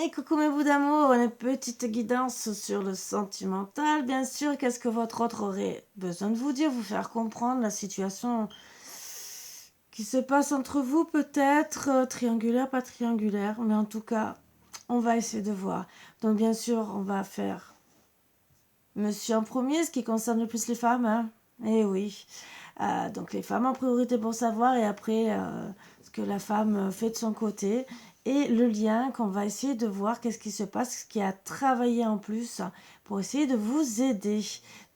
Et coucou mes bouts d'amour, une petite guidance sur le sentimental, bien sûr. Qu'est-ce que votre autre aurait besoin de vous dire, vous faire comprendre la situation qui se passe entre vous, peut-être triangulaire, pas triangulaire, mais en tout cas, on va essayer de voir. Donc bien sûr, on va faire monsieur en premier, ce qui concerne le plus les femmes, hein. Eh oui. Donc les femmes en priorité pour savoir, et après ce que la femme fait de son côté, et le lien qu'on va essayer de voir, qu'est-ce qui se passe, ce qui a travaillé en plus pour essayer de vous aider.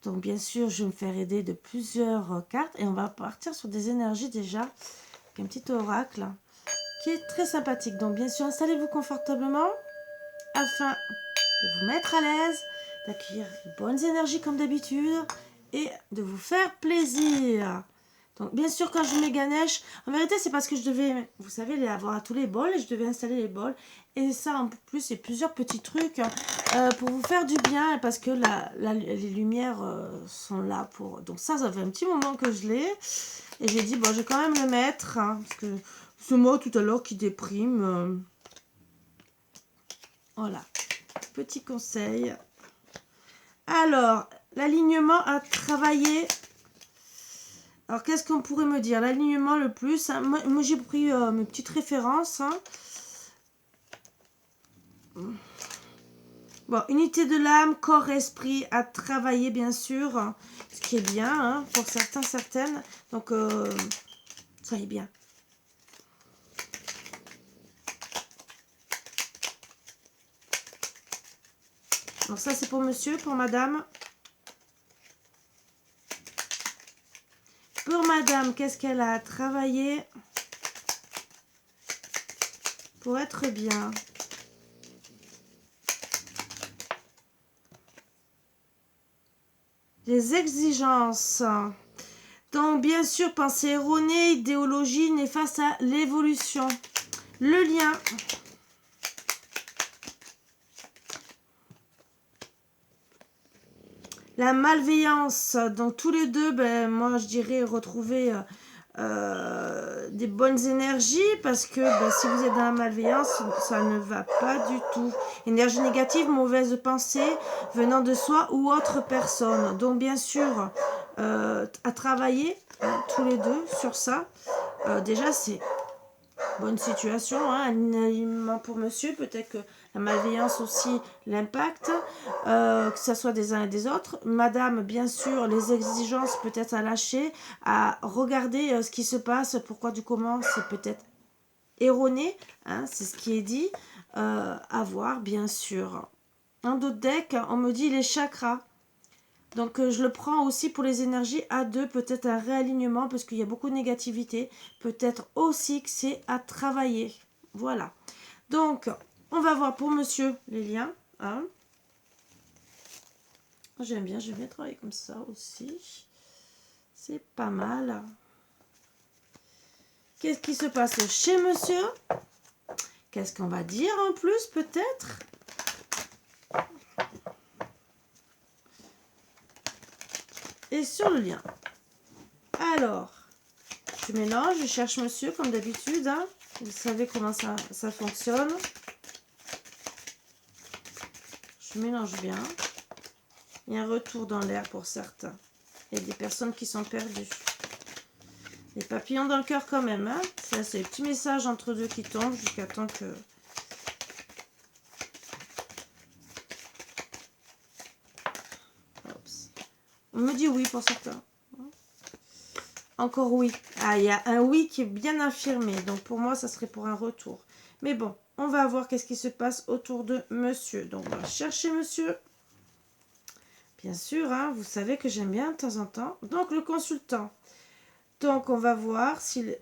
Donc bien sûr, je vais me faire aider de plusieurs cartes, et on va partir sur des énergies déjà, avec un petit oracle qui est très sympathique. Donc bien sûr, installez-vous confortablement afin de vous mettre à l'aise, d'accueillir les bonnes énergies comme d'habitude et de vous faire plaisir. Donc bien sûr, quand je mets Ganesh, en vérité c'est parce que je devais, vous savez, les avoir à tous les bols, et je devais installer les bols, et ça en plus c'est plusieurs petits trucs pour vous faire du bien, parce que les lumières sont là pour, donc ça fait un petit moment que je l'ai, et j'ai dit bon, je vais quand même le mettre, hein, parce que c'est moi tout à l'heure qui déprime. Voilà, petit conseil. Alors, l'alignement à travailler. Alors, qu'est-ce qu'on pourrait me dire? L'alignement le plus, hein, moi j'ai pris mes petites références. Hein. Bon, unité de l'âme, corps, esprit à travailler, bien sûr. Hein, ce qui est bien, hein, pour certains, certaines. Donc, soyez bien. Donc, ça, c'est pour monsieur, pour madame. Pour madame, qu'est-ce qu'elle a à travailler pour être bien? Les exigences. Donc, bien sûr, pensée erronée, idéologie néfaste à l'évolution. Le lien. La malveillance. Donc, tous les deux, ben, moi, je dirais retrouver des bonnes énergies, parce que ben, si vous êtes dans la malveillance, ça ne va pas du tout. Énergie négative, mauvaise pensée venant de soi ou autre personne. Donc, bien sûr, à travailler tous les deux sur ça. Déjà, c'est bonne situation, hein, un alignement pour monsieur, peut-être que la malveillance aussi l'impact, que ce soit des uns et des autres. Madame, bien sûr, les exigences peut-être à lâcher, à regarder ce qui se passe, pourquoi du comment, c'est peut-être erroné, hein, c'est ce qui est dit, à voir, bien sûr. Un d'autres deck, on me dit les chakras. Donc je le prends aussi pour les énergies à deux, peut-être un réalignement parce qu'il y a beaucoup de négativité. Peut-être aussi que c'est à travailler. Voilà. Donc on va voir pour monsieur les liens. Hein. J'aime bien travailler comme ça aussi. C'est pas mal. Qu'est-ce qui se passe chez monsieur? Qu'est-ce qu'on va dire en plus peut-être? Et sur le lien. Alors, je mélange, je cherche monsieur comme d'habitude. Hein. Vous savez comment ça fonctionne. Je mélange bien. Il y a un retour dans l'air pour certains. Il y a des personnes qui sont perdues. Les papillons dans le cœur quand même. Hein. C'est les petits messages entre deux qui tombent jusqu'à temps que... Oups. On me dit oui pour certains. Encore oui. Ah, il y a un oui qui est bien affirmé. Donc pour moi, ça serait pour un retour. Mais bon, on va voir qu'est-ce qui se passe autour de monsieur. Donc on va chercher monsieur. Bien sûr, hein, vous savez que j'aime bien de temps en temps. Donc le consultant. Donc on va voir s'il...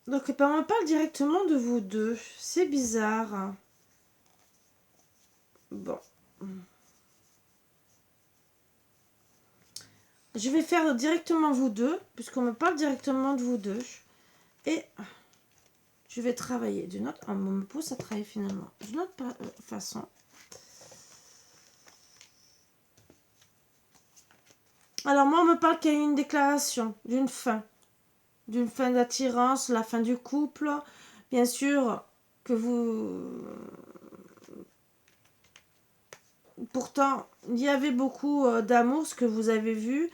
Donc on parle directement de vous deux. C'est bizarre. Bon. Je vais faire directement vous deux, puisqu'on me parle directement de vous deux. Et je vais travailler d'une autre... On me pousse à travailler finalement d'une autre façon. Alors moi, on me parle qu'il y a eu une déclaration d'une fin d'attirance, la fin du couple. Bien sûr que vous... Pourtant, il y avait beaucoup d'amour, ce que vous avez vu.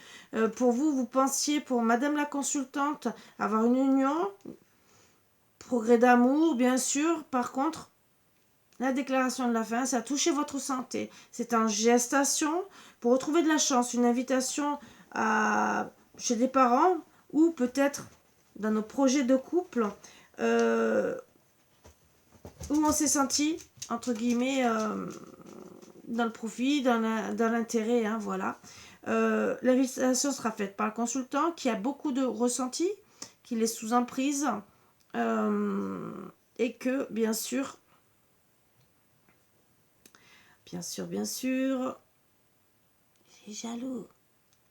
Pour vous, vous pensiez, pour Madame la consultante, avoir une union, progrès d'amour, bien sûr. Par contre, la déclaration de la fin, ça a touché votre santé. C'est en gestation pour retrouver de la chance, une invitation chez des parents ou peut-être dans nos projets de couple où on s'est senti, entre guillemets, dans le profit, dans l'intérêt, hein, voilà. L'invitation sera faite par le consultant qui a beaucoup de ressenti, qu'il est sous emprise et que, bien sûr, il est jaloux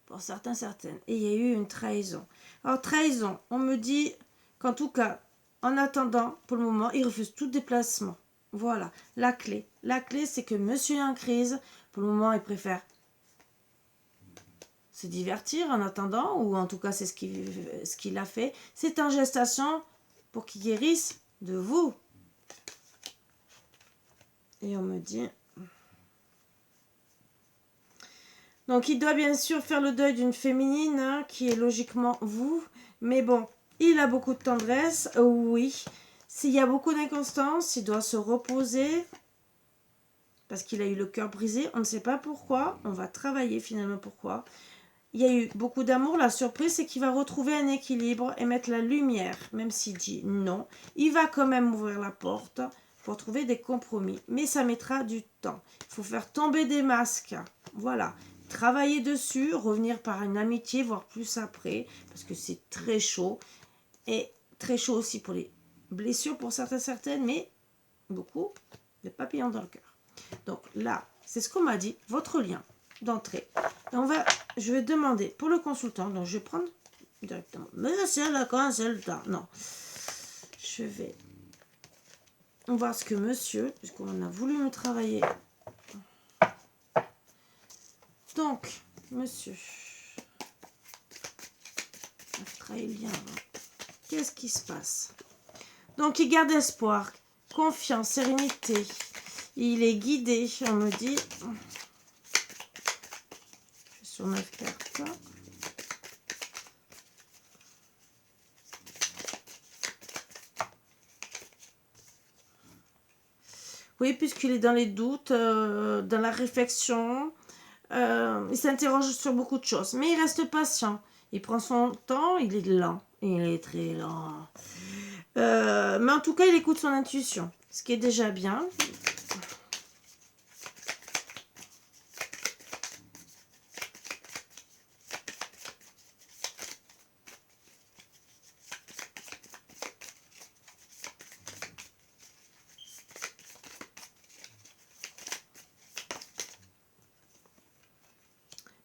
pour certains, certaines. Et il y a eu une trahison. Alors, trahison, on me dit qu'en tout cas, en attendant, pour le moment, il refuse tout déplacement. Voilà, la clé. La clé, c'est que monsieur est en crise. Pour le moment, il préfère se divertir en attendant, ou en tout cas, c'est ce qu'il a fait. C'est en gestation pour qu'il guérisse de vous. Et on me dit... Donc, il doit bien sûr faire le deuil d'une féminine, hein, qui est logiquement vous. Mais bon, il a beaucoup de tendresse, oui. S'il y a beaucoup d'inconstance, il doit se reposer. Parce qu'il a eu le cœur brisé. On ne sait pas pourquoi. On va travailler finalement pourquoi. Il y a eu beaucoup d'amour. La surprise, c'est qu'il va retrouver un équilibre et mettre la lumière. Même s'il dit non, il va quand même ouvrir la porte pour trouver des compromis. Mais ça mettra du temps. Il faut faire tomber des masques. Voilà. Travailler dessus, revenir par une amitié, voire plus après, parce que c'est très chaud. Et très chaud aussi pour les blessures pour certaines, mais beaucoup de papillons dans le cœur. Donc là, c'est ce qu'on m'a dit, votre lien d'entrée. Je vais demander pour le consultant, donc je vais prendre directement. Monsieur le consultant, non. Je vais voir ce que monsieur, puisqu'on a voulu me travailler. Donc, monsieur, très bien. Qu'est-ce qui se passe? Donc, il garde espoir, confiance, sérénité. Il est guidé, on me dit. Je suis sur 9 cartes. Oui, puisqu'il est dans les doutes, dans la réflexion. Il s'interroge sur beaucoup de choses, mais il reste patient. Il prend son temps, il est lent. Il est très lent. Mais en tout cas, il écoute son intuition, ce qui est déjà bien.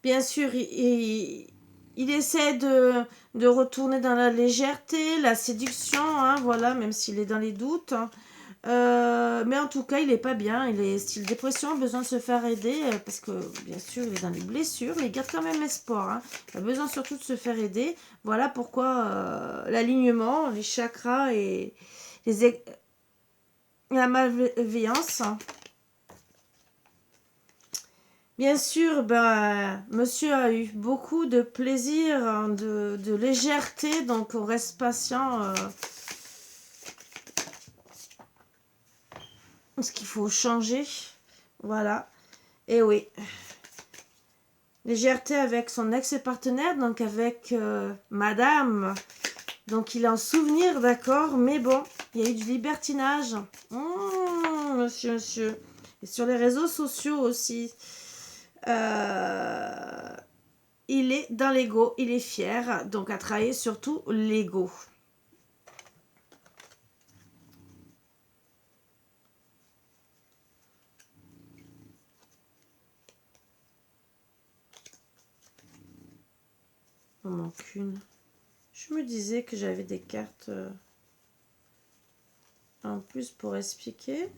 Bien sûr, il essaie de retourner dans la légèreté, la séduction, hein, voilà, même s'il est dans les doutes. Mais en tout cas, il n'est pas bien. Il est style dépression, besoin de se faire aider, parce que, bien sûr, il est dans les blessures, mais il garde quand même espoir. Hein. Il a besoin surtout de se faire aider. Voilà pourquoi l'alignement, les chakras et la malveillance... Bien sûr, monsieur a eu beaucoup de plaisir, hein, de légèreté, donc on reste patient. Ce qu'il faut changer, voilà. Et oui, légèreté avec son ex-partenaire, donc avec madame. Donc il est en souvenir, d'accord, mais bon, il y a eu du libertinage. Monsieur. Et sur les réseaux sociaux aussi. Il est dans l'ego, il est fier, donc à travailler surtout l'ego. Il en manque une. Je me disais que j'avais des cartes en plus pour expliquer.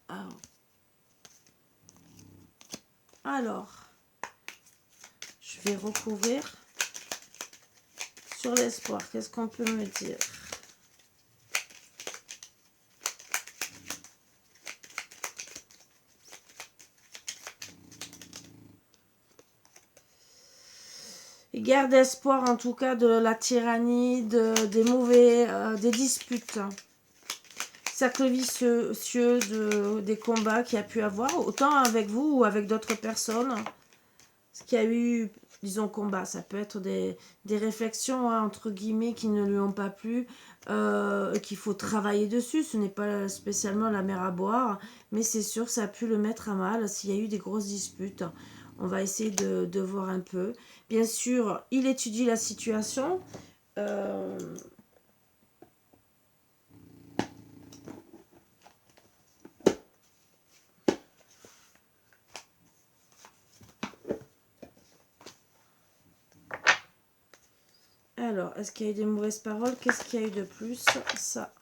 Ah. Alors, je vais recouvrir sur l'espoir. Qu'est-ce qu'on peut me dire? Il garde espoir en tout cas de la tyrannie, des mauvais, des disputes. Cercle vicieux des combats qu'il y a pu avoir, autant avec vous ou avec d'autres personnes. Ce qu'il y a eu, disons, combat, ça peut être des réflexions, hein, entre guillemets, qui ne lui ont pas plu, qu'il faut travailler dessus. Ce n'est pas spécialement la mer à boire, mais c'est sûr que ça a pu le mettre à mal s'il y a eu des grosses disputes. On va essayer de voir un peu. Bien sûr, il étudie la situation. Alors, est-ce qu'il y a eu des mauvaises paroles? Qu'est-ce qu'il y a eu de plus? Ça.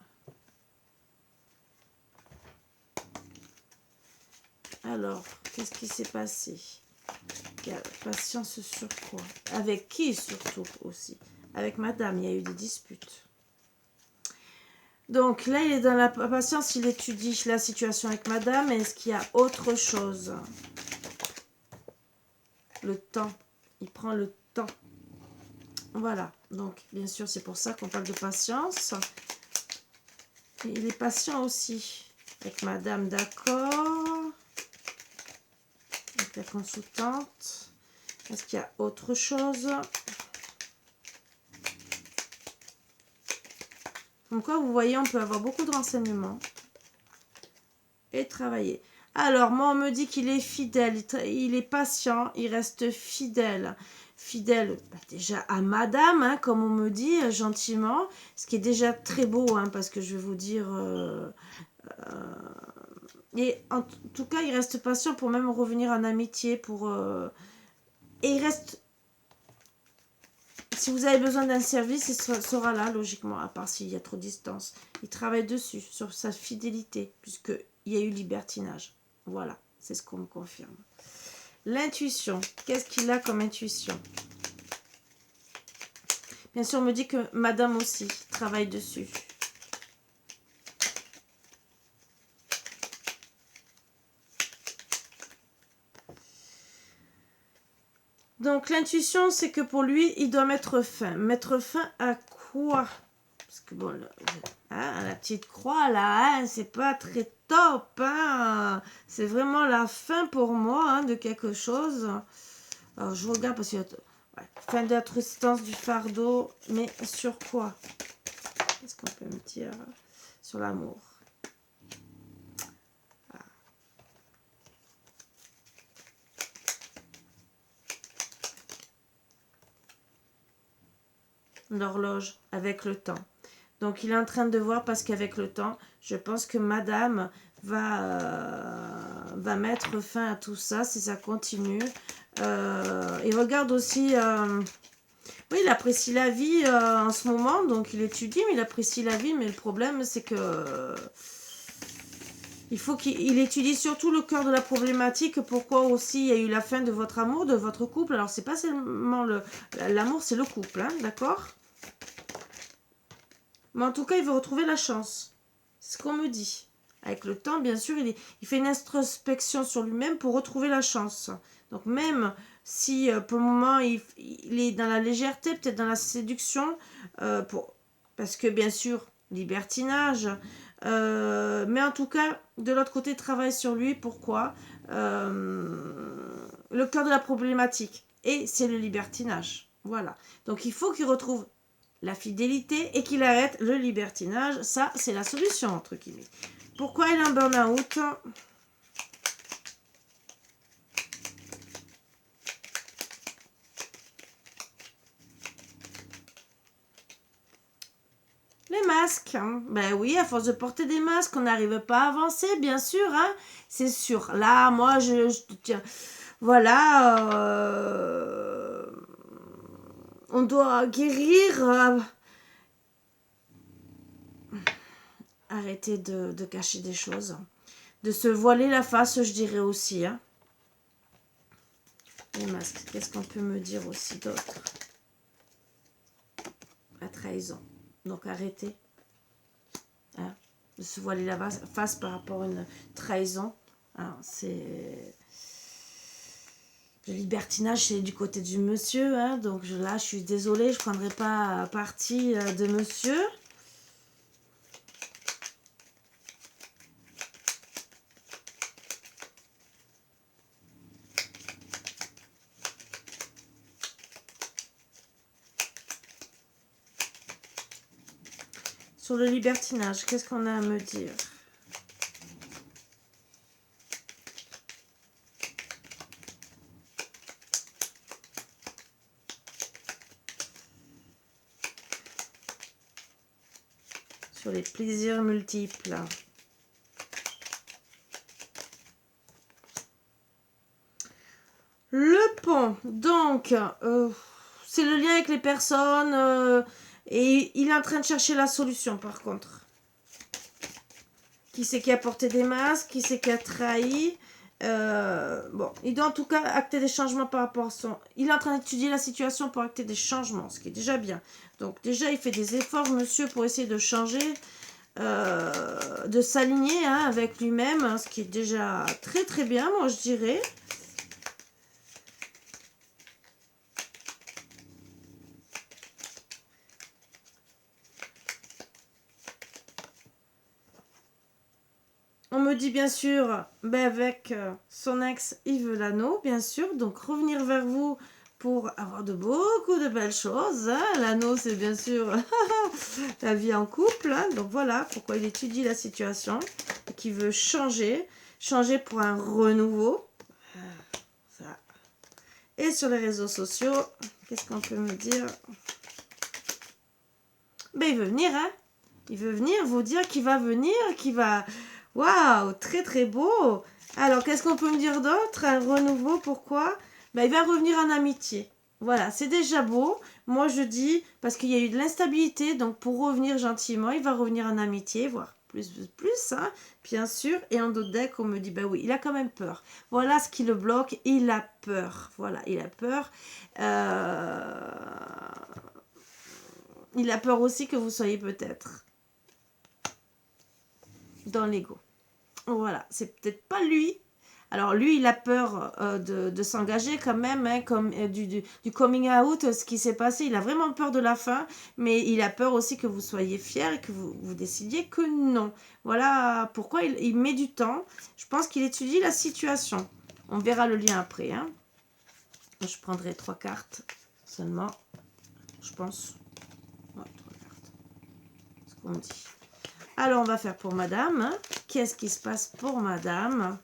Alors, qu'est-ce qui s'est passé? Patience sur quoi? Avec qui surtout aussi? Avec madame, il y a eu des disputes. Donc là, il est dans la patience, il étudie la situation avec madame. Est-ce qu'il y a autre chose? Le temps. Il prend le temps. Voilà. Donc, bien sûr, c'est pour ça qu'on parle de patience. Et il est patient aussi. Avec madame, d'accord. Avec la consultante. Est-ce qu'il y a autre chose? Donc, quoi, vous voyez, on peut avoir beaucoup de renseignements. Et travailler. Alors, moi, on me dit qu'il est fidèle. Il est patient. Il reste fidèle. Fidèle, bah, déjà à madame, hein, comme on me dit, gentiment. Ce qui est déjà très beau, hein, parce que je vais vous dire... et en tout cas, il reste patient pour même revenir en amitié. Et il reste... Si vous avez besoin d'un service, il sera là, logiquement, à part s'il y a trop de distance. Il travaille dessus, sur sa fidélité, puisqu'il y a eu libertinage. Voilà, c'est ce qu'on me confirme. L'intuition, qu'est-ce qu'il a comme intuition? Bien sûr, on me dit que madame aussi travaille dessus. Donc, l'intuition, c'est que pour lui, il doit mettre fin. Mettre fin à quoi? Parce que bon, hein, la petite croix, là, hein, c'est pas très top. Hein. C'est vraiment la fin pour moi, hein, de quelque chose. Alors, je regarde parce que... Ouais, fin de la tristesse du fardeau. Mais sur quoi? Qu'est-ce qu'on peut me dire sur l'amour? L'horloge avec le temps. Donc il est en train de voir parce qu'avec le temps, je pense que madame va mettre fin à tout ça si ça continue. Il regarde aussi... oui, il apprécie la vie en ce moment, donc il étudie, mais il apprécie la vie, mais le problème c'est que... il faut qu'il étudie surtout le cœur de la problématique, pourquoi aussi il y a eu la fin de votre amour, de votre couple. Alors, c'est pas seulement l'amour, c'est le couple, hein, d'accord? Mais en tout cas, il veut retrouver la chance. C'est ce qu'on me dit. Avec le temps, bien sûr, il fait une introspection sur lui-même pour retrouver la chance. Donc, même si pour le moment, il est dans la légèreté, peut-être dans la séduction, parce que bien sûr, libertinage, mais en tout cas, de l'autre côté, il travaille sur lui. Pourquoi? Le cœur de la problématique. Et c'est le libertinage. Voilà. Donc, il faut qu'il retrouve la fidélité et qu'il arrête le libertinage. Ça, c'est la solution, entre guillemets. Pourquoi il est en burn-out? Les masques. Hein. Ben oui, à force de porter des masques, on n'arrive pas à avancer, bien sûr. Hein. C'est sûr. Là, moi, je tiens. Voilà. On doit guérir. Arrêter de cacher des choses. De se voiler la face, je dirais aussi. Hein. Les masques, qu'est-ce qu'on peut me dire aussi d'autre? La trahison. Donc arrêtez hein, de se voiler la face par rapport à une trahison. Hein, c'est... Le libertinage, c'est du côté du monsieur. Hein, donc là, je suis désolée, je ne prendrai pas parti de monsieur. Sur le libertinage, qu'est-ce qu'on a à me dire? Sur les plaisirs multiples. Le pont, donc, c'est le lien avec les personnes et il est en train de chercher la solution par contre. Qui c'est qui a porté des masques? Qui c'est qui a trahi? Bon, il doit en tout cas acter des changements par rapport à son... Il est en train d'étudier la situation pour acter des changements, ce qui est déjà bien. Donc déjà, il fait des efforts, monsieur, pour essayer de changer, de s'aligner hein, avec lui-même, hein, ce qui est déjà très très bien, moi je dirais. On me dit bien sûr, ben avec son ex Yves Lano, bien sûr, donc revenir vers vous pour avoir beaucoup de belles choses. Hein. L'anneau, c'est bien sûr la vie en couple. Hein. Donc voilà pourquoi il étudie la situation et qu'il veut changer pour un renouveau. Ça. Et sur les réseaux sociaux, qu'est-ce qu'on peut me dire? Ben il veut venir, hein. Il veut venir vous dire qu'il va venir, qu'il va... Waouh, très très beau. Alors, qu'est-ce qu'on peut me dire d'autre? Un renouveau, pourquoi? Ben, il va revenir en amitié. Voilà, c'est déjà beau. Moi, je dis, parce qu'il y a eu de l'instabilité, donc pour revenir gentiment, il va revenir en amitié, voire plus, hein, bien sûr. Et en d'autres decks, on me dit, ben oui, il a quand même peur. Voilà ce qui le bloque, il a peur. Voilà, il a peur. Il a peur aussi que vous soyez peut-être dans l'ego. Voilà, c'est peut-être pas lui. Alors lui, il a peur de s'engager quand même, hein, comme du coming out, ce qui s'est passé. Il a vraiment peur de la fin, mais il a peur aussi que vous soyez fiers et que vous décidiez que non. Voilà pourquoi il met du temps. Je pense qu'il étudie la situation. On verra le lien après. Hein. Je prendrai 3 cartes seulement, je pense. Ouais, 3 cartes. Ce qu'on me dit. Alors, on va faire pour madame. Hein. Qu'est-ce qui se passe pour madame?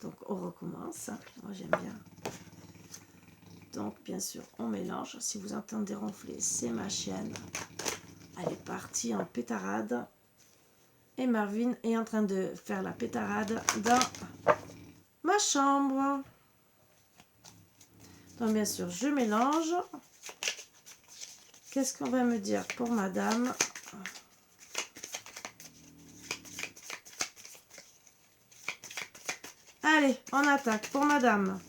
Donc, on recommence. Moi, j'aime bien. Donc, bien sûr, on mélange. Si vous entendez ronfler, c'est ma chienne. Elle est partie en pétarade. Et Marvin est en train de faire la pétarade dans ma chambre. Donc, bien sûr, je mélange. Qu'est-ce qu'on va me dire pour madame? Allez, on attaque pour madame.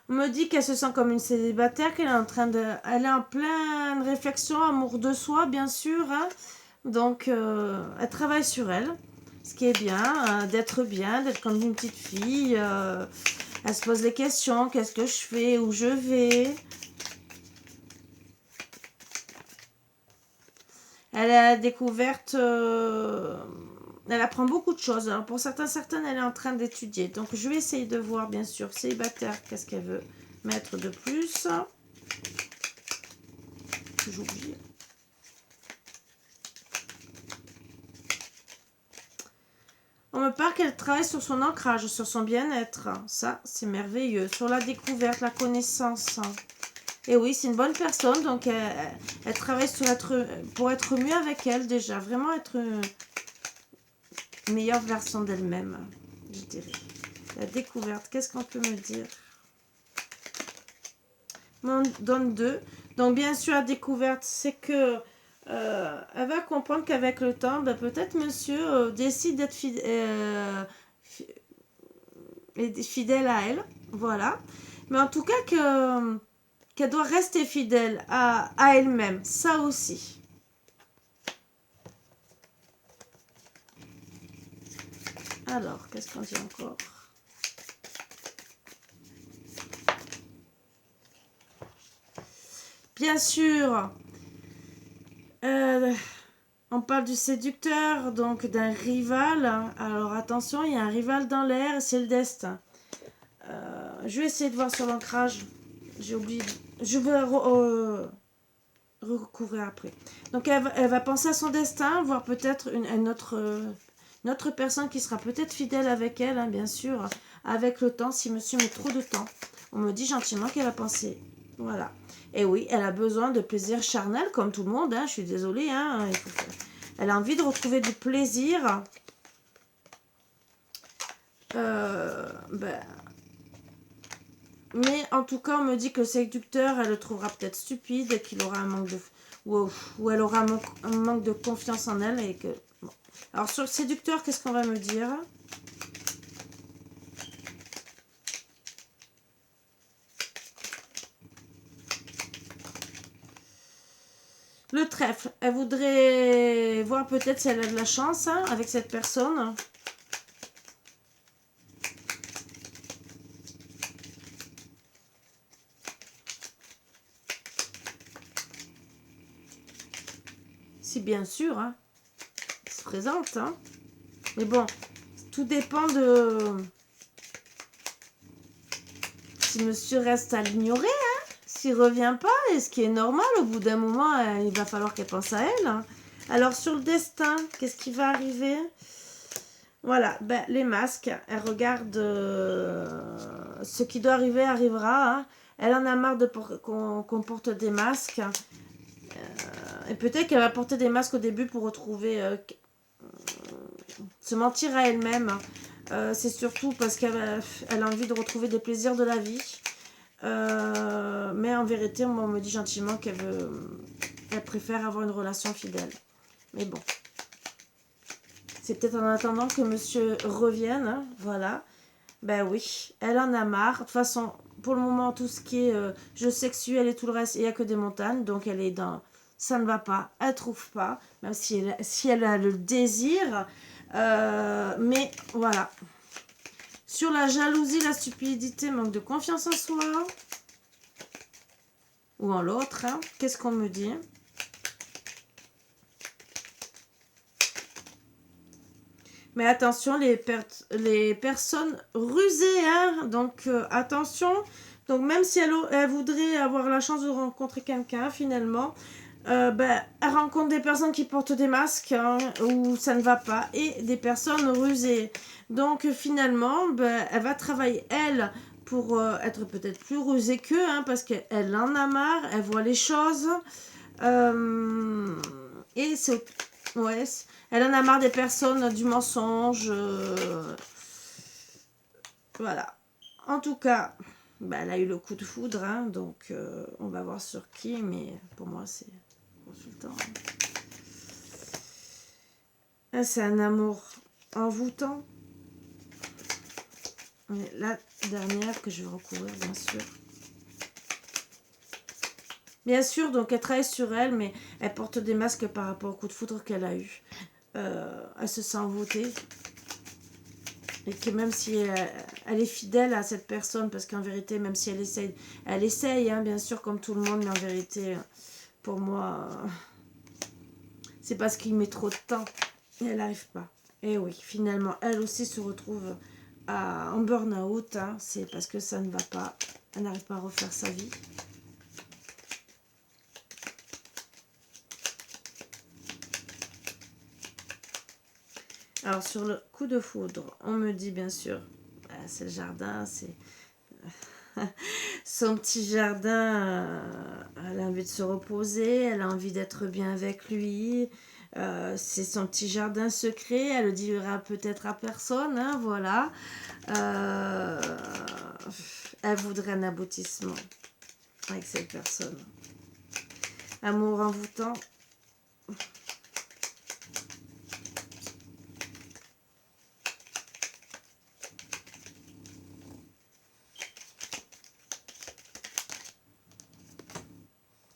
On me dit qu'elle se sent comme une célibataire, qu'elle est en train de... Elle est en pleine réflexion, amour de soi, bien sûr. Hein. Donc, elle travaille sur elle. Ce qui est bien, d'être comme une petite fille. Elle se pose des questions. Qu'est-ce que je fais? Où je vais? Elle a découverte... elle apprend beaucoup de choses. Alors pour certaines, elle est en train d'étudier. Donc, je vais essayer de voir, bien sûr, célibataire, qu'est-ce qu'elle veut mettre de plus. J'oublie. On me parle qu'elle travaille sur son ancrage, sur son bien-être. Ça, c'est merveilleux. Sur la découverte, la connaissance. Et oui, c'est une bonne personne. Donc, elle travaille pour être mieux avec elle déjà. Vraiment être... meilleure version d'elle-même, je dirais. La découverte, qu'est-ce qu'on peut me dire? On donne 2. Donc, bien sûr, la découverte, c'est que elle va comprendre qu'avec le temps, ben, peut-être monsieur décide d'être fidèle à elle. Voilà. Mais en tout cas, qu'elle doit rester fidèle à elle-même. Ça aussi. Alors, qu'est-ce qu'on dit encore? Bien sûr, on parle du séducteur, donc d'un rival. Alors attention, il y a un rival dans l'air, c'est le destin. Je vais essayer de voir sur l'ancrage. J'ai oublié. Je vais recouvrir après. Donc elle va penser à son destin, voir peut-être une autre personne qui sera peut-être fidèle avec elle, hein, bien sûr, avec le temps, si monsieur met trop de temps. On me dit gentiment qu'elle va penser. Voilà. Et oui, elle a besoin de plaisir charnel, comme tout le monde, hein, je suis désolée. Hein, elle a envie de retrouver du plaisir. Ben, mais en tout cas, on me dit que le séducteur, elle le trouvera peut-être stupide et qu'il aura un manque de... Ou elle aura un manque de confiance en elle. Et que... Bon. Alors, sur le séducteur, qu'est-ce qu'on va me dire? Le trèfle, elle voudrait voir peut-être si elle a de la chance, hein, avec cette personne. Si bien sûr, hein, elle se présente. Hein. Mais bon, tout dépend de... Si monsieur reste à l'ignorer, hein, s'il revient pas, et ce qui est normal, au bout d'un moment, il va falloir qu'elle pense à elle. Hein. Alors, sur le destin, qu'est-ce qui va arriver? Voilà, ben, les masques, elle regarde ce qui doit arriver, arrivera. Hein. Elle en a marre qu'on porte des masques. Et peut-être qu'elle va porter des masques au début pour retrouver... se mentir à elle-même. C'est surtout parce qu'elle a envie de retrouver des plaisirs de la vie. Mais en vérité, on me dit gentiment qu'elle préfère avoir une relation fidèle. Mais bon. C'est peut-être en attendant que monsieur revienne. Hein, voilà. Ben oui, elle en a marre. De toute façon, pour le moment, tout ce qui est jeu sexuel et tout le reste, il n'y a que des montagnes. Donc elle est dans... Ça ne va pas, elle ne trouve pas. Même si elle a le désir. Mais voilà. Sur la jalousie, la stupidité, manque de confiance en soi. Ou en l'autre. Hein. Qu'est-ce qu'on me dit? Mais attention, les personnes rusées. Hein. Donc attention. Donc même si elle voudrait avoir la chance de rencontrer quelqu'un, finalement, ben, elle rencontre des personnes qui portent des masques, hein, où ça ne va pas, et des personnes rusées. Donc finalement, ben, elle va travailler, elle, pour être peut-être plus rusée qu'eux, hein, parce qu'elle en a marre, elle voit les choses. Et c'est... Ouais, elle en a marre des personnes, du mensonge. Voilà. En tout cas, ben, elle a eu le coup de foudre, hein, donc on va voir sur qui, mais pour moi, c'est... consultant. C'est un amour envoûtant. Et la dernière que je vais recouvrir, bien sûr. Bien sûr, donc elle travaille sur elle, mais elle porte des masques par rapport au coup de foudre qu'elle a eu. Elle se sent envoûtée. Et que même si elle est fidèle à cette personne, parce qu'en vérité, même si elle essaye, hein, bien sûr, comme tout le monde, mais en vérité, pour moi, c'est parce qu'il met trop de temps et elle n'arrive pas. Et oui, finalement, elle aussi se retrouve en burn-out. Hein, c'est parce que ça ne va pas. Elle n'arrive pas à refaire sa vie. Alors, sur le coup de foudre, on me dit bien sûr, c'est le jardin, c'est son petit jardin. Elle a envie de se reposer, elle a envie d'être bien avec lui. C'est son petit jardin secret, elle le dira peut-être à personne, hein, voilà. Elle voudrait un aboutissement avec cette personne. Amour envoûtant.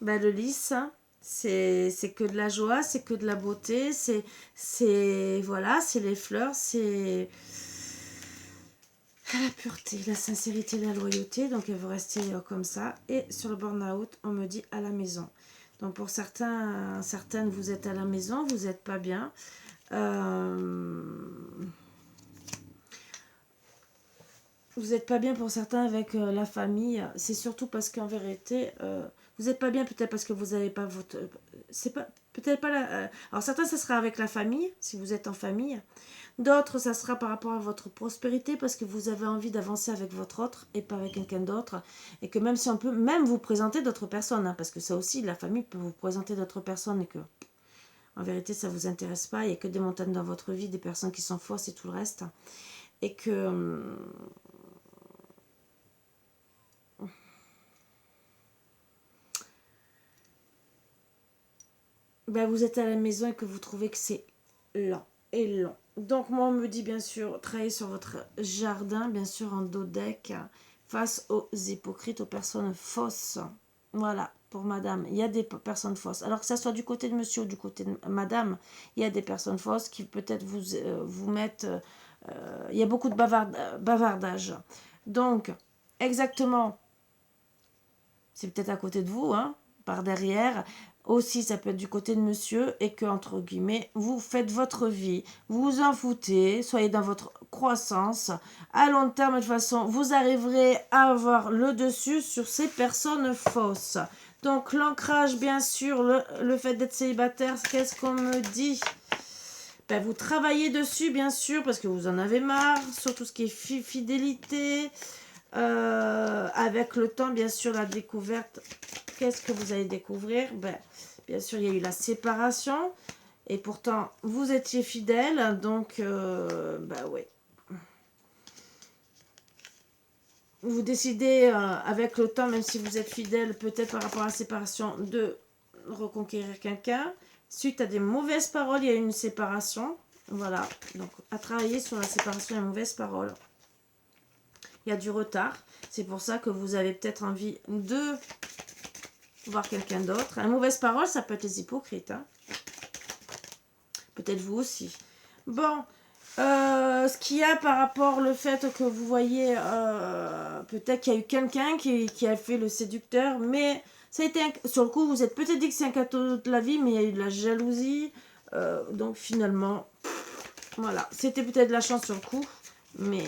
Ben, le lys, hein, c'est que de la joie, c'est que de la beauté, voilà, c'est les fleurs, c'est la pureté, la sincérité, la loyauté. Donc elle veut rester comme ça. Et sur le burn-out, on me dit à la maison. Donc pour certaines, vous êtes à la maison, vous n'êtes pas bien. Vous n'êtes pas bien pour certains avec la famille. C'est surtout parce qu'en vérité, vous n'êtes pas bien peut-être parce que vous n'avez pas votre... c'est pas peut-être pas la... alors certains, ça sera avec la famille, si vous êtes en famille. D'autres, ça sera par rapport à votre prospérité parce que vous avez envie d'avancer avec votre autre et pas avec quelqu'un d'autre. Et que même si on peut même vous présenter d'autres personnes, hein, parce que ça aussi, la famille peut vous présenter d'autres personnes et que en vérité, ça ne vous intéresse pas. Il n'y a que des montagnes dans votre vie, des personnes qui sont fausses et tout le reste. Et que... ben, vous êtes à la maison et que vous trouvez que c'est lent et long. Donc moi on me dit bien sûr, travailler sur votre jardin, bien sûr en dodeck, face aux hypocrites, aux personnes fausses. Voilà, pour madame, il y a des personnes fausses. Alors que ça soit du côté de monsieur ou du côté de madame, il y a des personnes fausses qui peut-être vous mettent... il y a beaucoup de bavardage. Donc, exactement, c'est peut-être à côté de vous, hein, par derrière. Aussi, ça peut être du côté de monsieur et que, entre guillemets, vous faites votre vie, vous vous en foutez, soyez dans votre croissance. À long terme, de toute façon, vous arriverez à avoir le dessus sur ces personnes fausses. Donc, l'ancrage, bien sûr, le fait d'être célibataire, qu'est-ce qu'on me dit? Ben, vous travaillez dessus, bien sûr, parce que vous en avez marre, sur tout ce qui est fidélité. Avec le temps, bien sûr, la découverte. Qu'est-ce que vous allez découvrir? Ben, bien sûr, il y a eu la séparation. Et pourtant, vous étiez fidèle. Donc, ben oui. Vous décidez, avec le temps, même si vous êtes fidèle, peut-être par rapport à la séparation, de reconquérir quelqu'un. Suite à des mauvaises paroles, il y a eu une séparation. Voilà. Donc, à travailler sur la séparation et les mauvaises paroles. Il y a du retard. C'est pour ça que vous avez peut-être envie de voir quelqu'un d'autre. Une mauvaise parole, ça peut être les hypocrites. Hein. Peut-être vous aussi. Bon, ce qu'il y a par rapport au fait que vous voyez, peut-être qu'il y a eu quelqu'un qui a fait le séducteur, mais ça a été sur le coup, vous êtes peut-être dit que c'est un cadeau de la vie, mais il y a eu de la jalousie. Donc finalement, voilà, c'était peut-être de la chance sur le coup. Mais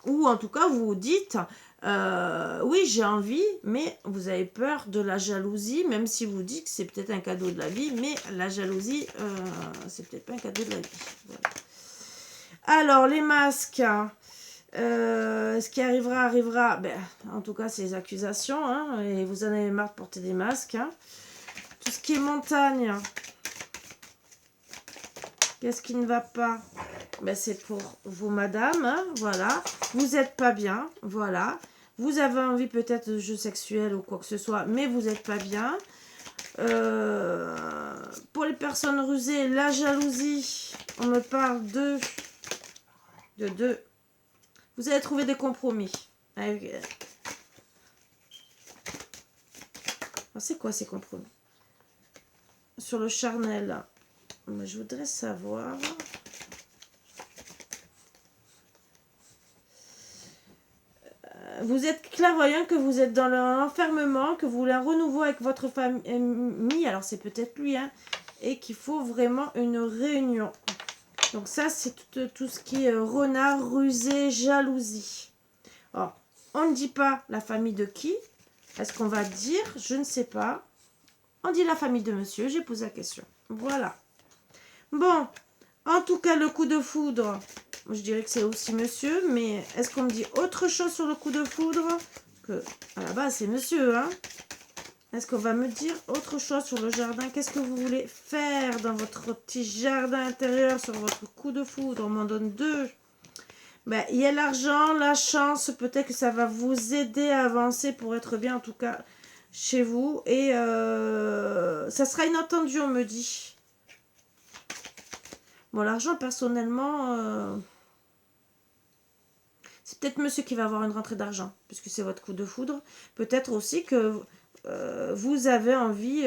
ou en tout cas vous vous dites oui j'ai envie, mais vous avez peur de la jalousie, même si vous dites que c'est peut-être un cadeau de la vie, mais la jalousie c'est peut-être pas un cadeau de la vie. Voilà. Alors les masques, ce qui arrivera, ben, en tout cas c'est les accusations, hein, et vous en avez marre de porter des masques. Hein. Tout ce qui est montagne, qu'est-ce qui ne va pas? Ben, c'est pour vous, madame, hein, voilà. Vous n'êtes pas bien, voilà. Vous avez envie peut-être de jeu sexuel ou quoi que ce soit, mais vous n'êtes pas bien. Pour les personnes rusées, la jalousie, on me parle de deux. Vous allez trouver des compromis. C'est quoi ces compromis? Sur le charnel, je voudrais savoir... Vous êtes clairvoyant, que vous êtes dans l'enfermement, que vous voulez un renouveau avec votre famille, alors c'est peut-être lui, hein, et qu'il faut vraiment une réunion. Donc ça, c'est tout ce qui est renard, rusé, jalousie. Alors, on ne dit pas la famille de qui. Est-ce qu'on va dire? Je ne sais pas. On dit la famille de monsieur, j'ai posé la question. Voilà. Bon, en tout cas, le coup de foudre... Je dirais que c'est aussi monsieur, mais est-ce qu'on me dit autre chose sur le coup de foudre? Que à la base, c'est monsieur, hein? Est-ce qu'on va me dire autre chose sur le jardin? Qu'est-ce que vous voulez faire dans votre petit jardin intérieur sur votre coup de foudre? On m'en donne deux. Ben, il y a l'argent, la chance, peut-être que ça va vous aider à avancer pour être bien, en tout cas, chez vous. Et ça sera inattendu, on me dit. Bon, l'argent, personnellement... c'est peut-être monsieur qui va avoir une rentrée d'argent, puisque c'est votre coup de foudre. Peut-être aussi que vous avez envie,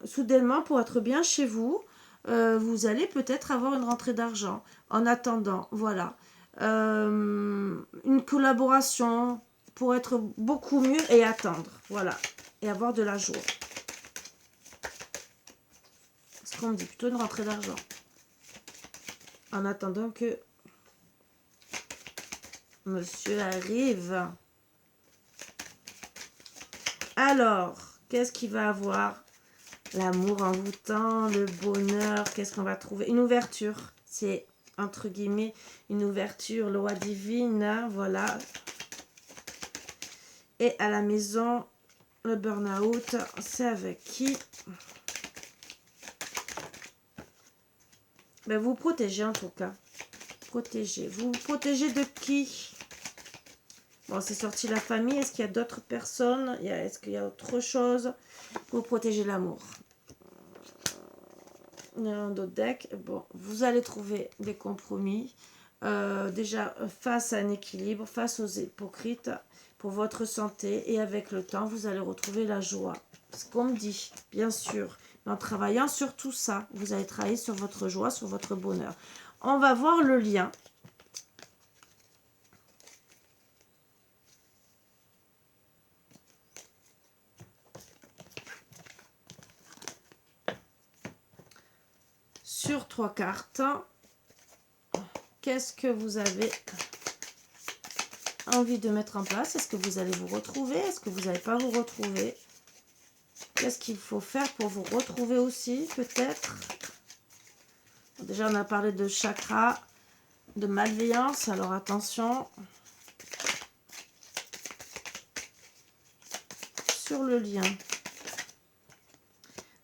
soudainement, pour être bien chez vous, vous allez peut-être avoir une rentrée d'argent. En attendant, voilà. Une collaboration pour être beaucoup mieux et attendre, voilà. Et avoir de la joie. Ce qu'on me dit, plutôt une rentrée d'argent. En attendant que monsieur arrive. Alors, qu'est-ce qu'il va avoir? L'amour envoûtant, le bonheur, qu'est-ce qu'on va trouver? Une ouverture, c'est entre guillemets une ouverture, loi divine, hein, voilà. Et à la maison, le burn-out, c'est avec qui? Ben, vous protégez en tout cas. Protégez. Vous protégez de qui? Bon, c'est sorti la famille. Est-ce qu'il y a d'autres personnes? Est-ce qu'il y a autre chose? Vous protégez l'amour. Un autre deck. Bon, vous allez trouver des compromis. Déjà, face à un équilibre, face aux hypocrites, pour votre santé. Et avec le temps, vous allez retrouver la joie. Ce qu'on me dit, bien sûr. Mais en travaillant sur tout ça, vous allez travailler sur votre joie, sur votre bonheur. On va voir le lien. Sur 3 cartes, qu'est-ce que vous avez envie de mettre en place? Est-ce que vous allez vous retrouver? Est-ce que vous n'allez pas vous retrouver? Qu'est-ce qu'il faut faire pour vous retrouver aussi, peut-être? Déjà, on a parlé de chakra, de malveillance, alors attention. Sur le lien.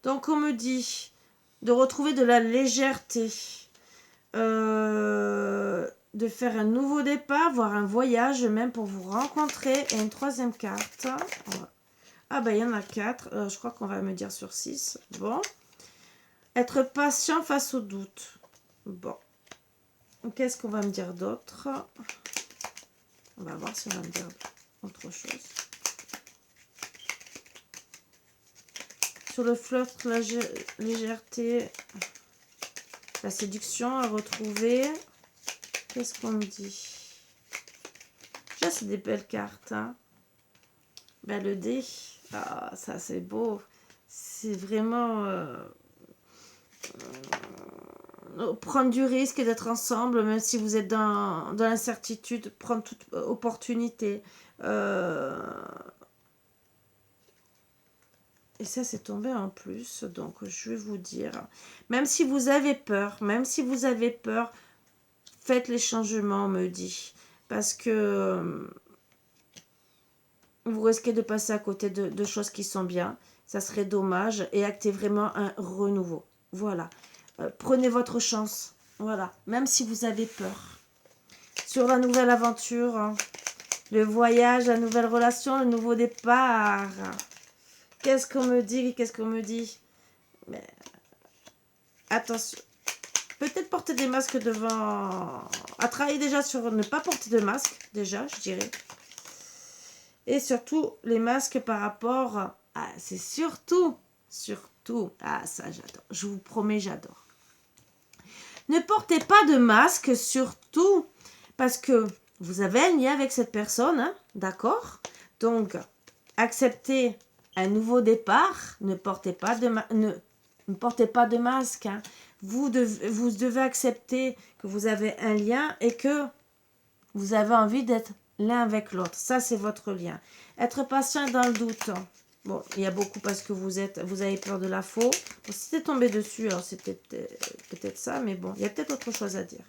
Donc, on me dit de retrouver de la légèreté, de faire un nouveau départ, voire un voyage, même pour vous rencontrer. Et une troisième carte. Ah, ben, il y en a 4. Je crois qu'on va me dire sur 6. Bon. Être patient face au doute. Bon. Qu'est-ce qu'on va me dire d'autre? On va voir si on va me dire autre chose. Sur le flirt, la légèreté, la séduction à retrouver. Qu'est-ce qu'on me dit? Déjà, c'est des belles cartes. Hein. Ben, le dé. Ah, ça, c'est beau. C'est vraiment... prendre du risque d'être ensemble, même si vous êtes dans l'incertitude, prendre toute opportunité. Et ça, c'est tombé en plus. Donc, je vais vous dire, même si vous avez peur, faites les changements, on me dit. Parce que vous risquez de passer à côté de choses qui sont bien. Ça serait dommage. Et actez vraiment un renouveau. Voilà. Prenez votre chance. Voilà. Même si vous avez peur. Sur la nouvelle aventure, hein, le voyage, la nouvelle relation, le nouveau départ. Qu'est-ce qu'on me dit? Qu'est-ce qu'on me dit? Mais attention. Peut-être porter des masques devant... À travailler déjà sur ne pas porter de masque. Déjà, je dirais. Et surtout, les masques par rapport... Ah, c'est surtout... Ah, ça, j'adore. Je vous promets, j'adore. Ne portez pas de masque, surtout parce que vous avez un lien avec cette personne, hein, d'accord? Donc, acceptez un nouveau départ. Ne portez pas de masque. Hein. Vous devez accepter que vous avez un lien et que vous avez envie d'être l'un avec l'autre. Ça, c'est votre lien. Être patient dans le doute. Bon, il y a beaucoup parce que vous avez peur de la faux. Bon, si c'est tombé dessus, alors c'est peut-être ça, mais bon, il y a peut-être autre chose à dire.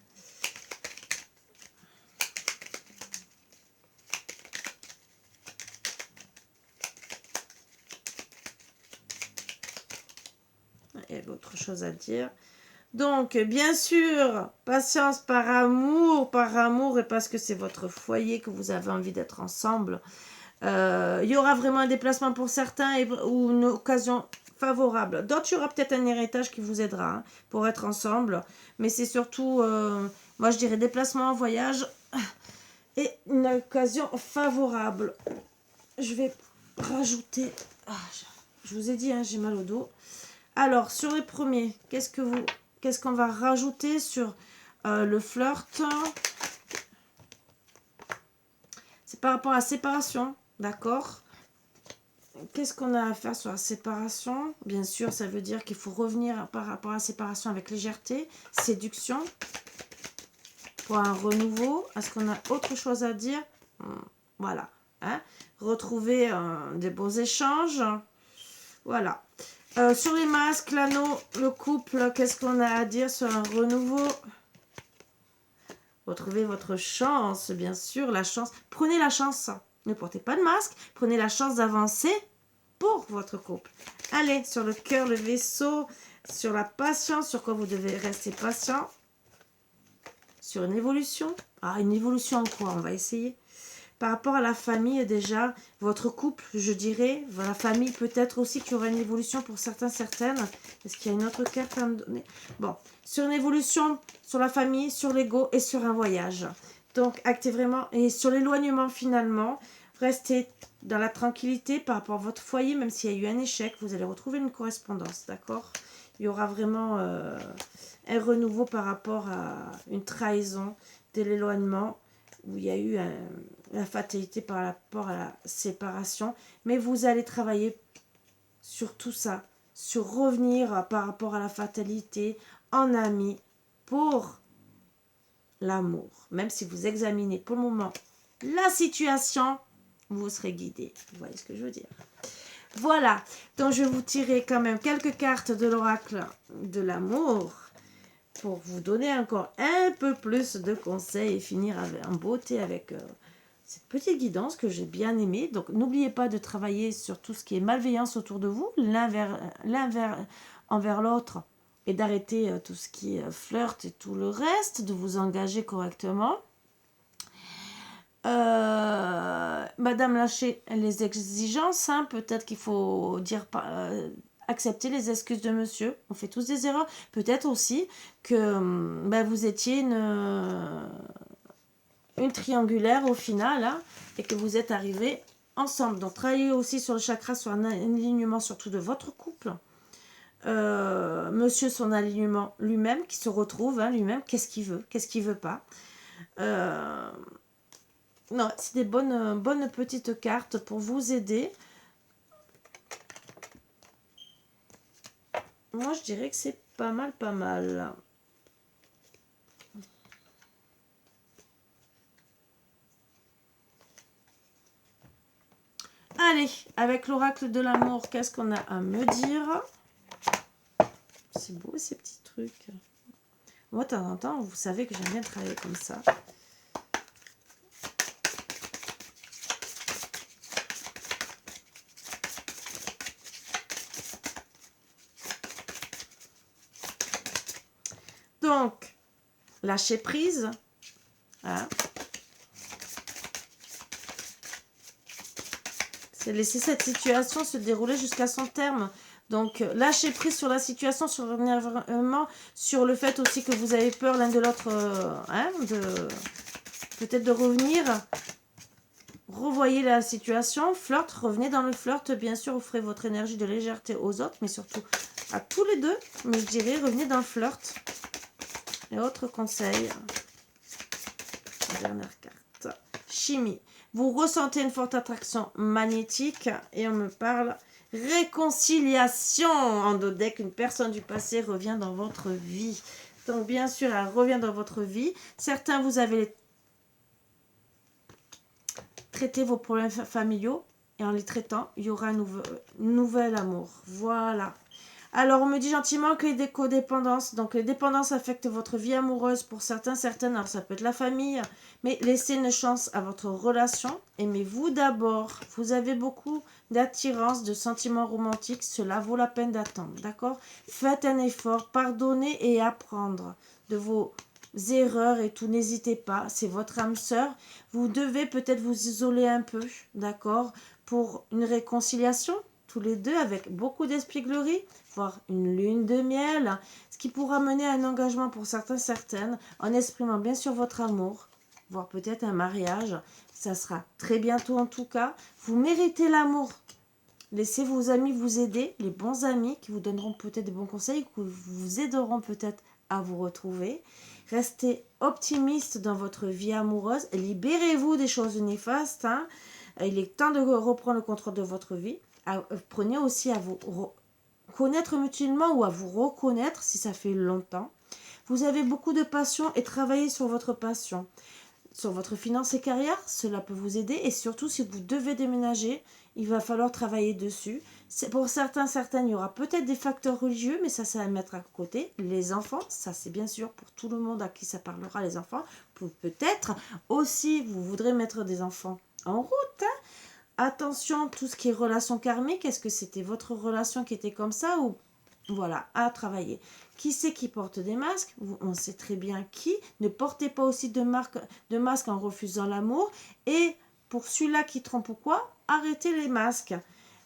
Il y a autre chose à dire. Donc, bien sûr, patience par amour et parce que c'est votre foyer, que vous avez envie d'être ensemble. Il y aura vraiment un déplacement pour certains ou une occasion favorable. D'autres, il y aura peut-être un héritage qui vous aidera hein, pour être ensemble. Mais c'est surtout, moi je dirais déplacement, voyage et une occasion favorable. Je vais rajouter... Ah, je vous ai dit, hein, j'ai mal au dos. Alors, sur les premiers, qu'est-ce qu'on va rajouter sur le flirt? C'est par rapport à la séparation, d'accord? Qu'est-ce qu'on a à faire sur la séparation? Bien sûr, ça veut dire qu'il faut revenir par rapport à la séparation avec légèreté, séduction, pour un renouveau. Est-ce qu'on a autre chose à dire? Voilà. Hein? Retrouver des beaux échanges. Voilà. Sur les masques, l'anneau, le couple, qu'est-ce qu'on a à dire sur un renouveau? Retrouvez votre chance, bien sûr, la chance. Prenez la chance. Ne portez pas de masque. Prenez la chance d'avancer pour votre couple. Allez, sur le cœur, le vaisseau, sur la patience, sur quoi vous devez rester patient. Sur une évolution. Ah, une évolution en quoi? On va essayer. Par rapport à la famille, déjà, votre couple, je dirais, la famille peut-être aussi qu'il y aura une évolution pour certains, certaines. Est-ce qu'il y a une autre carte à me donner? Bon, sur une évolution, sur la famille, sur l'ego et sur un voyage. Donc, actez vraiment, et sur l'éloignement finalement, restez dans la tranquillité par rapport à votre foyer, même s'il y a eu un échec, vous allez retrouver une correspondance, d'accord? Il y aura vraiment un renouveau par rapport à une trahison, de l'éloignement, où il y a eu la fatalité par rapport à la séparation. Mais vous allez travailler sur tout ça, sur revenir par rapport à la fatalité en ami pour l'amour. Même si vous examinez pour le moment la situation, vous serez guidé. Vous voyez ce que je veux dire? Voilà, donc je vais vous tirer quand même quelques cartes de l'oracle de l'amour pour vous donner encore un peu plus de conseils et finir en beauté avec cette petite guidance que j'ai bien aimée. Donc n'oubliez pas de travailler sur tout ce qui est malveillance autour de vous, l'un envers l'autre, et d'arrêter tout ce qui est flirt et tout le reste, de vous engager correctement. Madame lâchez les exigences, hein, peut-être qu'il faut dire accepter les excuses de monsieur. On fait tous des erreurs. Peut-être aussi que vous étiez une triangulaire au final, hein, et que vous êtes arrivés ensemble. Donc travaillez aussi sur le chakra, sur un alignement surtout de votre couple. Monsieur, son alignement lui-même, qui se retrouve, hein, lui-même, qu'est-ce qu'il veut, qu'est-ce qu'il veut pas. Non, c'est des bonnes petites cartes pour vous aider. Moi, je dirais que c'est pas mal, pas mal. Allez, avec l'oracle de l'amour, qu'est-ce qu'on a à me dire? C'est beau, ces petits trucs. Moi, de temps en temps, vous savez que j'aime bien travailler comme ça. Donc, lâcher prise. Hein. C'est laisser cette situation se dérouler jusqu'à son terme. Donc, lâcher prise sur la situation, sur l'environnement, sur le fait aussi que vous avez peur l'un de l'autre, peut-être de revenir. Revoyez la situation, flirt, revenez dans le flirt, bien sûr, offrez votre énergie de légèreté aux autres, mais surtout à tous les deux. Mais je dirais, revenez dans le flirt. Et autre conseil, dernière carte, chimie. Vous ressentez une forte attraction magnétique et on me parle réconciliation. En dos deck, une personne du passé revient dans votre vie. Donc bien sûr, elle revient dans votre vie. Certains, vous avez traité vos problèmes familiaux et en les traitant, il y aura un nouvel amour. Voilà. Alors, on me dit gentiment qu'il y a des codépendances. Donc, les dépendances affectent votre vie amoureuse pour certaines. Alors, ça peut être la famille. Mais laissez une chance à votre relation. Aimez-vous d'abord. Vous avez beaucoup d'attirance, de sentiments romantiques. Cela vaut la peine d'attendre. D'accord? Faites un effort. Pardonnez et apprendre de vos erreurs et tout. N'hésitez pas. C'est votre âme sœur. Vous devez peut-être vous isoler un peu. D'accord? Pour une réconciliation. Tous les deux avec beaucoup d'espièglerie, voire une lune de miel, ce qui pourra mener à un engagement pour certaines, en exprimant bien sûr votre amour voire peut-être un mariage. Ça sera très bientôt en tout cas. Vous méritez l'amour. Laissez vos amis vous aider, les bons amis qui vous donneront peut-être des bons conseils, qui vous aideront peut-être à vous retrouver. Restez optimiste dans votre vie amoureuse. Libérez-vous des choses néfastes. Hein. Il est temps de reprendre le contrôle de votre vie. Prenez aussi à vous connaître mutuellement ou à vous reconnaître si ça fait longtemps. Vous avez beaucoup de passion et travaillez sur votre passion. Sur votre finance et carrière, cela peut vous aider. Et surtout, si vous devez déménager, il va falloir travailler dessus. Pour certaines, il y aura peut-être des facteurs religieux, mais ça, c'est à mettre à côté. Les enfants, ça, c'est bien sûr pour tout le monde à qui ça parlera, les enfants. Peut-être aussi, vous voudrez mettre des enfants en route. Hein. Attention, tout ce qui est relation karmique, est-ce que c'était votre relation qui était comme ça ou voilà, à travailler. Qui c'est qui porte des masques? On sait très bien qui. Ne portez pas aussi de masque en refusant l'amour. Et pour celui-là qui trompe ou quoi, arrêtez les masques.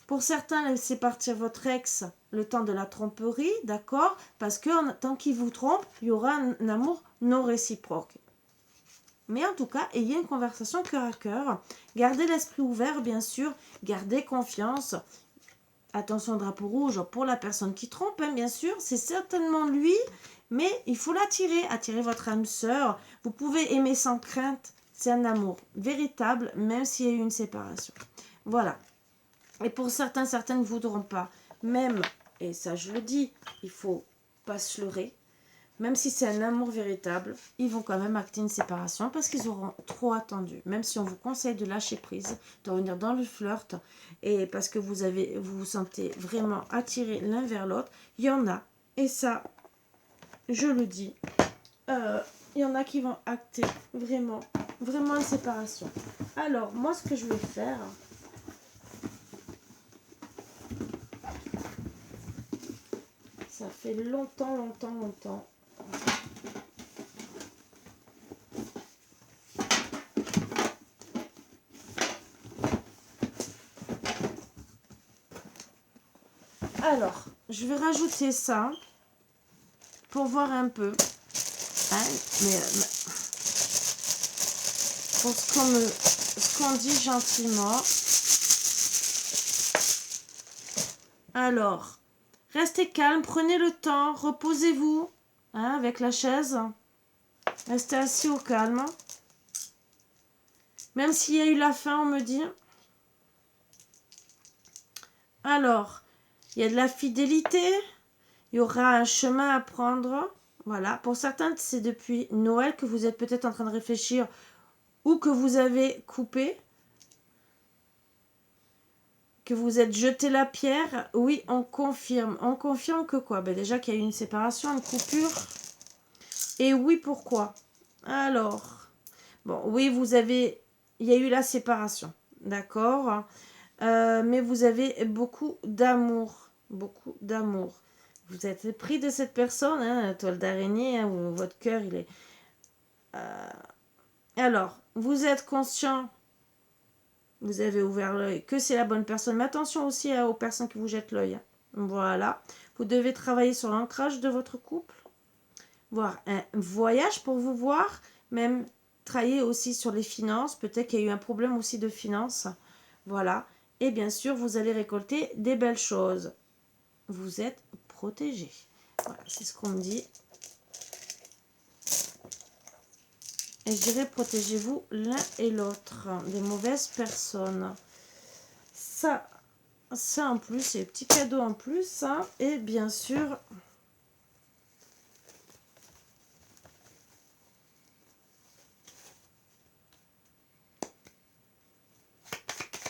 Pour certains, laissez partir votre ex le temps de la tromperie, d'accord? Parce que tant qu'il vous trompe, il y aura un amour non réciproque. Mais en tout cas, ayez une conversation cœur à cœur. Gardez l'esprit ouvert, bien sûr. Gardez confiance. Attention, drapeau rouge pour la personne qui trompe, hein, bien sûr. C'est certainement lui, mais il faut l'attirer. Attirer votre âme sœur. Vous pouvez aimer sans crainte. C'est un amour véritable, même s'il y a eu une séparation. Voilà. Et pour certaines ne voudront pas. Même, et ça je le dis, il faut pas se leurrer. Même si c'est un amour véritable, ils vont quand même acter une séparation parce qu'ils auront trop attendu. Même si on vous conseille de lâcher prise, de revenir dans le flirt, et parce que vous vous sentez vraiment attirés l'un vers l'autre, il y en a, et ça, je le dis, il y en a qui vont acter vraiment une séparation. Alors, moi, ce que je vais faire, ça fait longtemps. Alors, je vais rajouter ça pour voir un peu. Hein, mais pour ce qu'on dit gentiment. Alors, restez calme, prenez le temps, reposez-vous hein, avec la chaise. Restez assis au calme. Même s'il y a eu la faim, on me dit. Alors, il y a de la fidélité. Il y aura un chemin à prendre. Voilà. Pour certains, c'est depuis Noël que vous êtes peut-être en train de réfléchir ou que vous avez coupé. Que vous êtes jeté la pierre. Oui, on confirme. On confirme que quoi? Ben déjà qu'il y a eu une séparation, une coupure. Et oui, pourquoi? Alors, bon, oui, il y a eu la séparation. D'accord? Mais vous avez beaucoup d'amour. Beaucoup d'amour. Vous êtes pris de cette personne, hein, toile d'araignée, hein, où votre cœur, il est... Alors, vous êtes conscient, vous avez ouvert l'œil, que c'est la bonne personne. Mais attention aussi aux personnes qui vous jettent l'œil. Hein. Voilà. Vous devez travailler sur l'ancrage de votre couple. Voir un voyage pour vous voir. Même travailler aussi sur les finances. Peut-être qu'il y a eu un problème aussi de finances. Voilà. Et bien sûr, vous allez récolter des belles choses. Vous êtes protégé. Voilà, c'est ce qu'on me dit. Et je dirais, protégez-vous l'un et l'autre des mauvaises personnes. Ça en plus, c'est petit cadeau en plus. Hein, et bien sûr,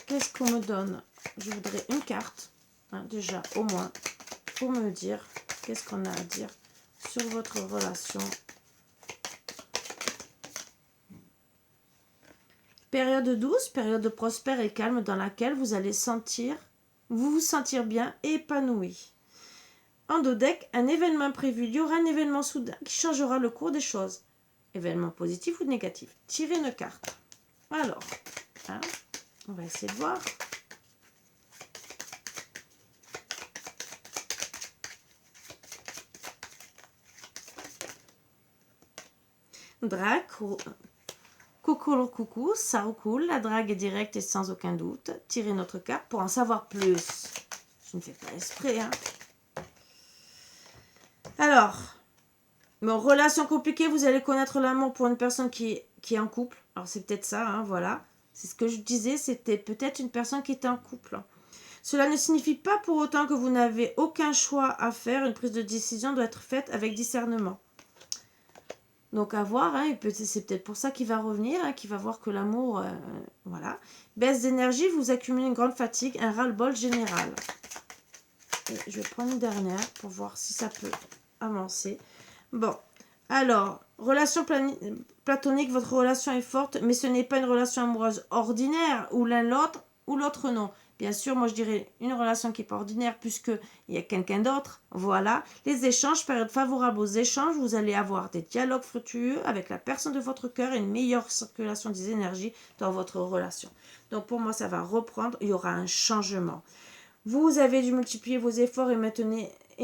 qu'est-ce qu'on me donne? Je voudrais une carte, hein, déjà, au moins, pour me dire qu'est-ce qu'on a à dire sur votre relation. Période douce, période prospère et calme dans laquelle vous allez vous sentir bien et épanoui. En dos deck, un événement imprévu. Il y aura un événement soudain qui changera le cours des choses. Événement positif ou négatif. Tirez une carte. Alors, hein, on va essayer de voir. coucou, coucou, ça recoule, la drague est directe et sans aucun doute. Tirez notre carte pour en savoir plus. Je ne fais pas exprès, hein. Alors, bon, relation compliquée, vous allez connaître l'amour pour une personne qui est en couple. Alors, c'est peut-être ça, hein, voilà. C'est ce que je disais, c'était peut-être une personne qui était en couple. Cela ne signifie pas pour autant que vous n'avez aucun choix à faire. Une prise de décision doit être faite avec discernement. Donc à voir, hein, c'est peut-être pour ça qu'il va revenir, hein, qu'il va voir que l'amour, voilà. Baisse d'énergie, vous accumulez une grande fatigue, un ras-le-bol général. Et je vais prendre une dernière pour voir si ça peut avancer. Bon, alors, relation platonique, votre relation est forte, mais ce n'est pas une relation amoureuse ordinaire, où l'un l'autre, ou l'autre non. Bien sûr, moi je dirais une relation qui n'est pas ordinaire, puisqu'il y a quelqu'un d'autre. Voilà. Les échanges, période favorable aux échanges, vous allez avoir des dialogues fructueux avec la personne de votre cœur et une meilleure circulation des énergies dans votre relation. Donc pour moi, ça va reprendre, il y aura un changement. Vous avez dû multiplier vos efforts et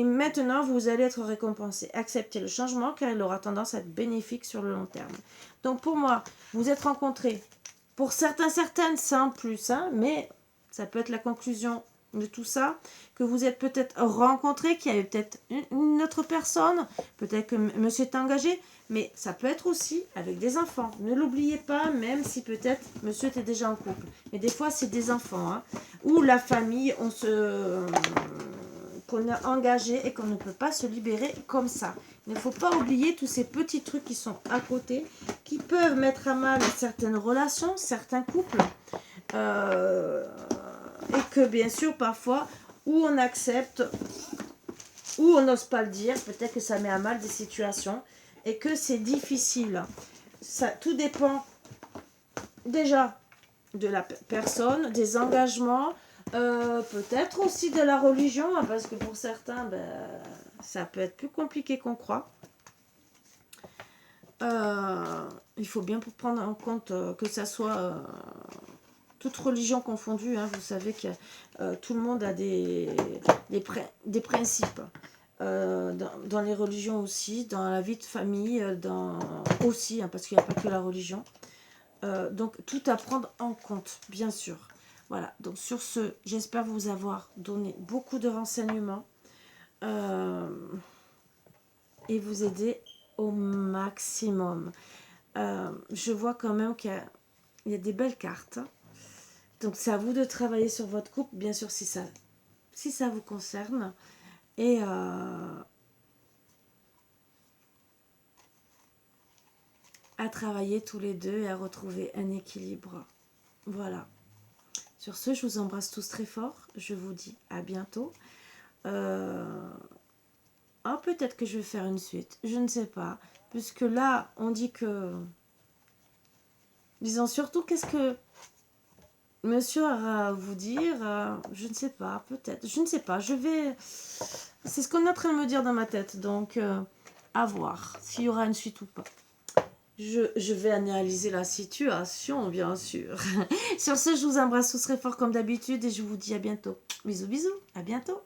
maintenant, vous allez être récompensé. Acceptez le changement car il aura tendance à être bénéfique sur le long terme. Donc pour moi, vous êtes rencontrés. Pour certaines, sans plus, hein, mais ça peut être la conclusion de tout ça, que vous êtes peut-être rencontrés, qu'il y avait peut-être une autre personne, peut-être que monsieur est engagé, mais ça peut être aussi avec des enfants. Ne l'oubliez pas, même si peut-être monsieur était déjà en couple. Mais des fois, c'est des enfants, hein, ou la famille, qu'on a engagé et qu'on ne peut pas se libérer comme ça. Il ne faut pas oublier tous ces petits trucs qui sont à côté, qui peuvent mettre à mal certaines relations, certains couples, et que bien sûr parfois, ou on accepte, ou on n'ose pas le dire, peut-être que ça met à mal des situations, et que c'est difficile. Ça, tout dépend déjà de la personne, des engagements, peut-être aussi de la religion, hein, parce que pour certains, ça peut être plus compliqué qu'on croit. Il faut bien prendre en compte que ça soit toute religion confondue, hein, vous savez que tout le monde a des principes. Dans les religions aussi, dans la vie de famille, aussi, hein, parce qu'il n'y a pas que la religion. Donc tout à prendre en compte, bien sûr. Voilà, donc sur ce, j'espère vous avoir donné beaucoup de renseignements et vous aider au maximum. Je vois quand même qu'il y a des belles cartes. Donc c'est à vous de travailler sur votre couple, bien sûr si ça vous concerne. Et à travailler tous les deux et à retrouver un équilibre. Voilà. Sur ce, je vous embrasse tous très fort. Je vous dis à bientôt. Peut-être que je vais faire une suite. Je ne sais pas. Puisque là, on dit que... Disons surtout, qu'est-ce que monsieur aura à vous dire, je ne sais pas, peut-être. Je ne sais pas. C'est ce qu'on est en train de me dire dans ma tête. Donc, à voir s'il y aura une suite ou pas. Je vais analyser la situation, bien sûr. Sur ce, je vous embrasse tous très fort comme d'habitude et je vous dis à bientôt. Bisous, bisous, à bientôt.